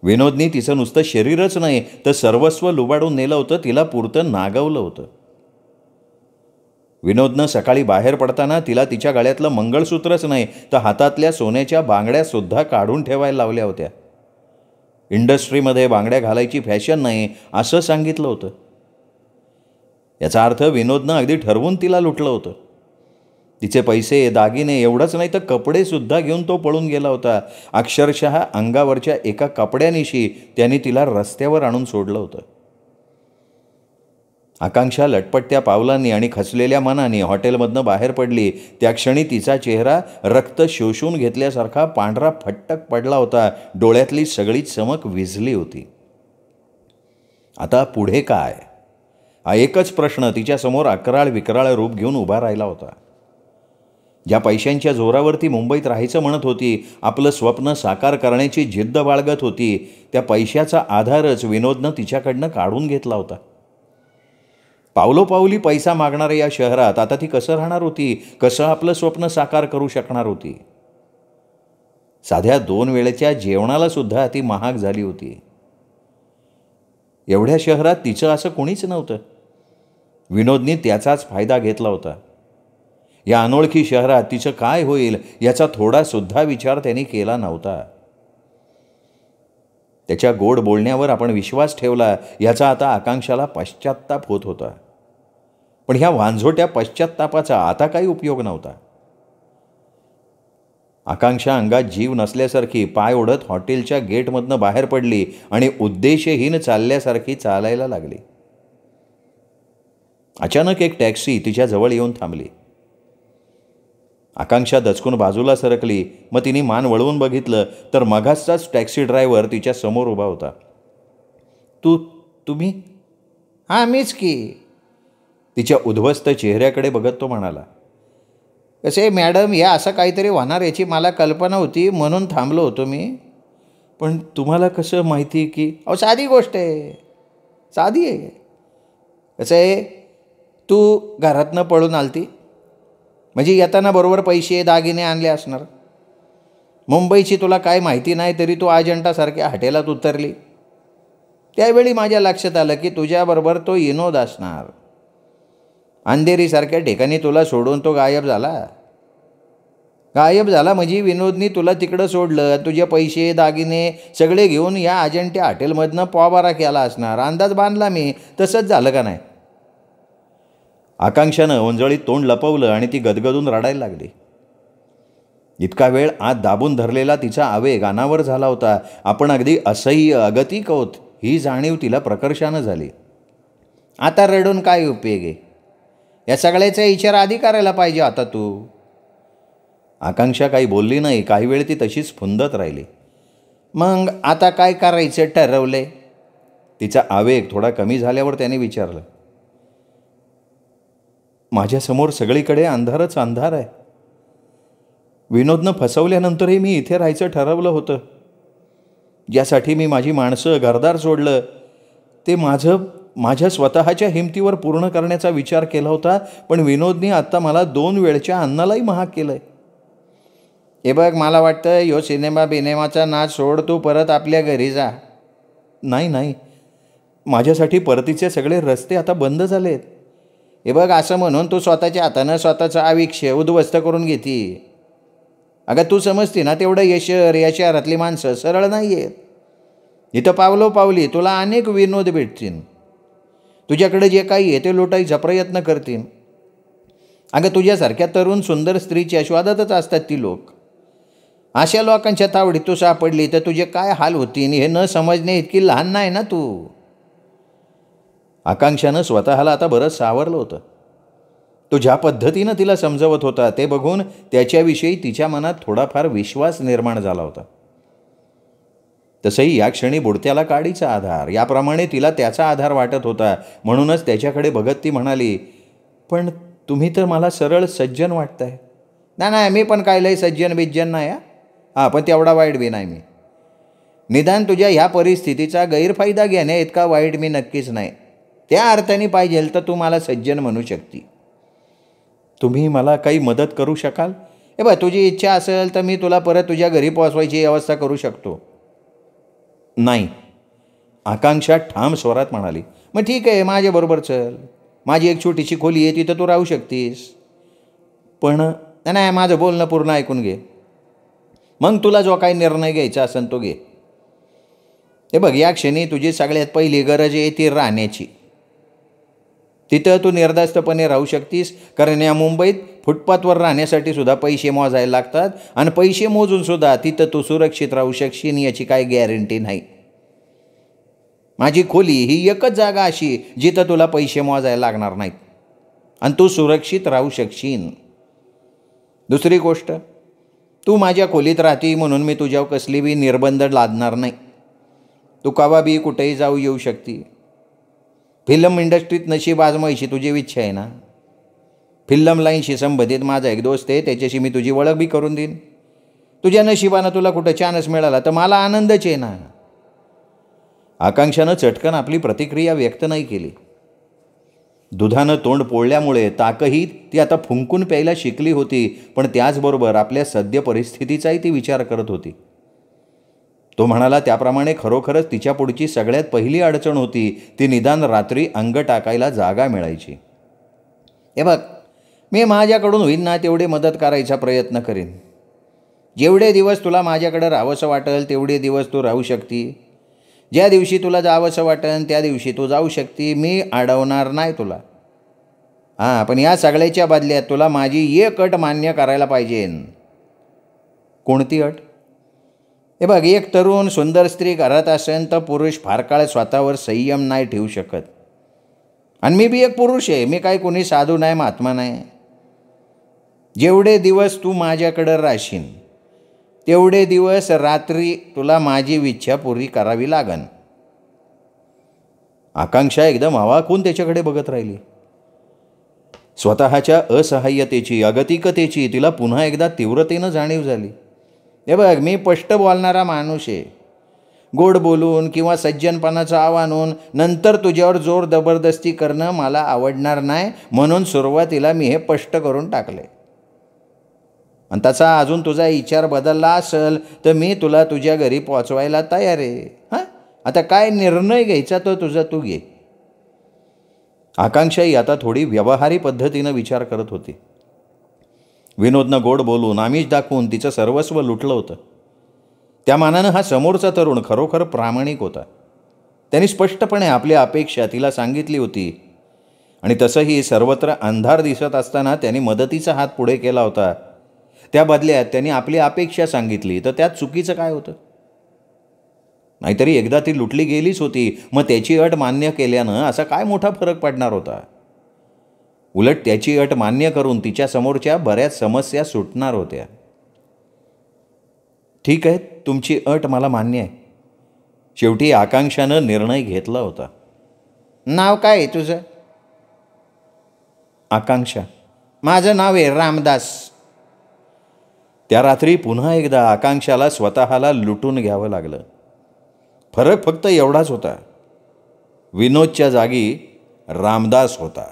Speaker 1: विनोदनी तिचं नुसतं शरीरच नाही तर सर्वस्व लुबाडून नेलं होतं. तिला पुरतं नागवलं होतं. विनोदनं सकाळी बाहेर पडताना तिला तिच्या गळ्यातलं मंगळसूत्रच नाही तर हातातल्या सोन्याच्या बांगड्यासुद्धा काढून ठेवायला लावल्या होत्या. इंडस्ट्रीमध्ये बांगड्या घालायची फॅशन नाही असं सांगितलं होतं. याचा अर्थ विनोदनं अगदी ठरवून तिला लुटलं होतं. तिचे पैसे, दागिने एवढंच नाही तर कपडेसुद्धा घेऊन तो पळून गेला होता. अक्षरशः अंगावरच्या एका कपड्यानिशी त्यांनी तिला रस्त्यावर आणून सोडलं होतं. आकांक्षा लटपटत्या पावलांनी आणि खचलेल्या मनाने हॉटेलमधनं बाहेर पडली. त्या क्षणी तिचा चेहरा रक्त शोषून घेतल्यासारखा पांढरा फट्टक पडला होता. डोळ्यातली सगळी चमक विझली होती. आता पुढे काय, हा एकच प्रश्न तिच्यासमोर अकराळ विकराळ रूप घेऊन उभा राहिला होता. ज्या पैशांच्या जोरावरती मुंबईत राहायचं म्हणत होती, आपलं स्वप्न साकार करण्याची जिद्द बाळगत होती, त्या पैशाचा आधारच विनोदनं तिच्याकडनं काढून घेतला होता. पावलोपावली पैसा मागणाऱ्या या शहरात आता ती कसं राहणार होती, कसं आपलं स्वप्न साकार करू शकणार होती. साध्या 2 वेळेच्या जेवणाला सुद्धा ती महाग झाली होती. एवढ्या शहरात तिचं असं कोणीच नव्हतं. विनोदनी त्याचाच फायदा घेतला होता. या अनोळखी शहरात तिचं काय होईल याचा थोडासुद्धा विचार त्यांनी केला नव्हता. त्याच्या गोड बोलण्यावर आपण विश्वास ठेवला याचा आता आकांक्षाला पश्चात्ताप होत होता. पण ह्या वांझोट्या पश्चात्तापाचा आता काही उपयोग नव्हता. आकांक्षा अंगात जीव नसल्यासारखी पाय ओढत हॉटेलच्या गेटमधनं बाहेर पडली आणि उद्देशहीन चालल्यासारखी चालायला लागली. अचानक एक टॅक्सी तिच्या जवळ येऊन थांबली. आकांक्षा दचकून बाजूला सरकली. मग तिने मान वळवून बघितलं तर मगाचाच टॅक्सी ड्रायव्हर तिच्या समोर उभा होता. तुम्ही? हां, मीच की. तिच्या उद्ध्वस्त चेहऱ्याकडे बघत तो म्हणाला. कसे मॅडम, या असं काहीतरी होणार याची मला कल्पना होती म्हणून थांबलो होतो मी. पण तुम्हाला कसं माहिती की? अहो, साधी गोष्ट आहे, साधी आहे. कसं आहे, तू घरातनं पळून आलती म्हणजे येताना बरोबर पैसे दागिने आणले असणार. मुंबईची तुला काय माहिती नाही तरी तू अजंठासारख्या हॉटेलात उतरली. त्यावेळी माझ्या लक्षात आलं की तुझ्याबरोबर तो विनोद असणार. अंधेरीसारख्या ठिकाणी तुला सोडून तो गायब झाला म्हणजे विनोदनी तुला तिकडं सोडलं. तुझे पैसे दागिने सगळे घेऊन या अजंठ्या हॉटेलमधनं पॉबारा केला असणार. अंदाज बांधला मी. तसंच झालं का नाही? आकांक्षानं ओंजळीत तोंड लपवलं आणि ती गदगदून रडायला लागली. इतका वेळ आत दाबून धरलेला तिचा आवेग अनावर झाला होता. आपण अगदी असह्य अगतिक आहोत ही जाणीव तिला प्रकर्षानं झाली. आता रडून काय उपयोग आहे? या सगळ्याचा विचार आधी करायला पाहिजे आता तू. आकांक्षा काही बोलली नाही. काही वेळ ती तशीच फुंदत राहिली. मग आता काय करायचं ठरवलंय? तिचा आवेग थोडा कमी झाल्यावर त्याने विचारलं. माझ्यासमोर सगळीकडे अंधारच अंधार आहे. विनोदनं फसवल्यानंतरही मी इथे राहायचं ठरवलं होतं. ज्यासाठी मी माझी माणसं घरदार सोडलं ते माझ्या स्वतःच्या हिमतीवर पूर्ण करण्याचा विचार केला होता. पण विनोदनी आत्ता मला 2 वेळच्या अन्नालाही महाग केलं आहे. हे बघ, मला वाटतं ह्यो बिनेमाचा नाच सोड, तू परत आपल्या घरी जा. नाही, माझ्यासाठी परतीचे सगळे रस्ते आता बंद झालेत. हे बघ, असं म्हणून तू स्वतःच्या हातानं स्वतःचं आयुष्य उद्ध्वस्त करून घेते. अगं, तू समजते ना तेवढं या शहरातली माणसं सरळ नाही आहेत. इथं पावलोपावली तुला अनेक विनोद भेटतील. तुझ्याकडे जे काही आहे ते लुटायचा प्रयत्न करतील. अगं, तुझ्यासारख्या तरुण सुंदर स्त्रीच्या शोधातच असतात ती लोक. अशा लोकांच्या तावडीत तू सापडली तर तुझे काय हाल होतील हे न समजणे इतकी लहान नाही ना तू. आकांक्षानं स्वतःला आता बरंच सावरलं होतं. तो ज्या पद्धतीनं तिला समजवत होता ते बघून त्याच्याविषयी तिच्या मनात थोडाफार विश्वास निर्माण झाला होता. तसंही या क्षणी बुडत्याला काडीचा आधार याप्रमाणे तिला त्याचा आधार वाटत होता. म्हणूनच त्याच्याकडे बघत ती म्हणाली, पण तुम्ही तर मला सरळ सज्जन वाटताय. नाही, मी पण काय लय सज्जन बिज्जन नाही. हां, पण तेवढा वाईट बी नाही मी. निदान तुझ्या ह्या परिस्थितीचा गैरफायदा घेण्या इतका वाईट मी नक्कीच नाही. त्या अर्थाने पाहिजे तर तू मला सज्जन म्हणू शकते. तुम्ही मला काही मदत करू शकाल? हे बघ, तुझी इच्छा असेल तर मी तुला परत तुझ्या घरी पोहोचवायची व्यवस्था करू शकतो. नाही, आकांक्षा ठाम स्वरात म्हणाली. मग ठीक आहे, माझ्याबरोबर चल. माझी एक छोटीशी खोली आहे, तिथं तू राहू शकतीस. पण नाही, माझं बोलणं पूर्ण ऐकून घे. मग तुला जो काही निर्णय घ्यायचा असेल तो घे. हे बघ, या क्षणी तुझी सगळ्यात पहिली गरज आहे ती राहण्याची. तिथं तू निर्धास्तपणे राहू शकतीस, कारण या मुंबईत फुटपाथवर राहण्यासाठी सुद्धा पैसे मोजायला लागतात आणि पैसे मोजून सुद्धा तिथं तू सुरक्षित राहू शकशील याची काय गॅरंटी नाही. माझी खोली ही एकच जागा अशी जिथं तुला पैसे मोजायला लागणार नाहीत आणि तू सुरक्षित राहू शकशील. दुसरी गोष्ट, तू माझ्या खोलीत राहती म्हणून मी तुझ्यावर कसली बी निर्बंध लादणार नाही. तू कवा बी कुठेही जाऊ येऊ शकती. फिल्म इंडस्ट्रीत नशीब आजमायची तुझी इच्छा आहे ना. फिल्म लाईनशी संबंधित माझा एक दोस्त आहे, त्याच्याशी मी तुझी ओळख बी करून देईन. तुझ्या नशिबानं तुला कुठं चान्स मिळाला तर मला आनंदच आहे ना. आकांक्षानं चटकन आपली प्रतिक्रिया व्यक्त नाही केली. दुधानं तोंड पोळल्यामुळे ताकही ती आता फुंकून प्यायला शिकली होती, पण त्याचबरोबर आपल्या सद्य परिस्थितीचाही ती विचार करत होती. तो म्हणाला त्याप्रमाणे खरोखरच तिच्या पुढची सगळ्यात पहिली अडचण होती ती निदान रात्री अंग टाकायला जागा मिळायची. हे बघ, मी माझ्याकडून होईन ना तेवढे मदत करायचा प्रयत्न करीन. जेवढे दिवस तुला माझ्याकडे राहावंसं वाटेल तेवढे दिवस तू राहू शकती. ज्या दिवशी तुला जावंसं वाटेल त्या दिवशी तू जाऊ शकती. मी अडवणार नाही तुला. हां, पण या सगळ्याच्या बदल्यात तुला माझी एक अट मान्य करायला पाहिजे. कोणती अट? हे बघ, एक तरुण सुंदर स्त्री घरात असेल तर पुरुष फार काळ स्वतःवर संयम नाही ठेवू शकत. आणि मी बी एक पुरुष आहे, मी काय कोणी साधू नाही, महात्मा नाही. जेवढे दिवस तू माझ्याकडं राहशील तेवढे दिवस रात्री तुला माझी इच्छा पुरी करावी लागन. आकांक्षा एकदम अवाकून त्याच्याकडे बघत राहिली. स्वतःच्या असहाय्यतेची, अगतिकतेची तिला पुन्हा एकदा तीव्रतेनं जाणीव झाली. हे बघ, मी स्पष्ट बोलणारा माणूस आहे. गोड बोलून किंवा सज्जनपणाचं आव्हानून नंतर तुझ्यावर जोर जबरदस्ती करणं मला आवडणार नाही, म्हणून सुरुवातीला मी हे स्पष्ट करून टाकले. आणि तसा अजून तुझा विचार बदलला असेल तर मी तुला तुझ्या घरी पोचवायला तयार आहे. हां, आता काय निर्णय घ्यायचा तो तुझा तू घे. आकांक्षाही आता थोडी व्यवहारी पद्धतीनं विचार करत होती. विनोदनं गोड बोलून, आमिष दाखवून तिचं सर्वस्व लुटलं होतं. त्या मानानं हा समोरचा तरुण खरोखर प्रामाणिक होता. त्यांनी स्पष्टपणे आपली अपेक्षा तिला सांगितली होती आणि तसंही सर्वत्र अंधार दिसत असताना त्यांनी मदतीचा हात पुढे केला होता. त्या बदल्यात त्यांनी आपली अपेक्षा सांगितली तर त्यात चुकीचं काय होतं? नाहीतरी एकदा ती लुटली गेलीच होती, मग त्याची अट मान्य केल्यानं असा काय मोठा फरक पडणार होता? उलट त्याची अट मान्य करून तिच्या समोरच्या बऱ्याच समस्या सुटणार होत्या. ठीक आहे, तुमची अट मला मान्य आहे. शेवटी आकांक्षानं निर्णय घेतला होता. नाव काय आहे तुझं? आकांक्षा. माझं नाव आहे रामदास. त्या रात्री पुन्हा एकदा आकांक्षाला स्वतःला लुटून घ्यावं लागलं. फरक फक्त एवढाच होता, विनोदच्या जागी रामदास होता.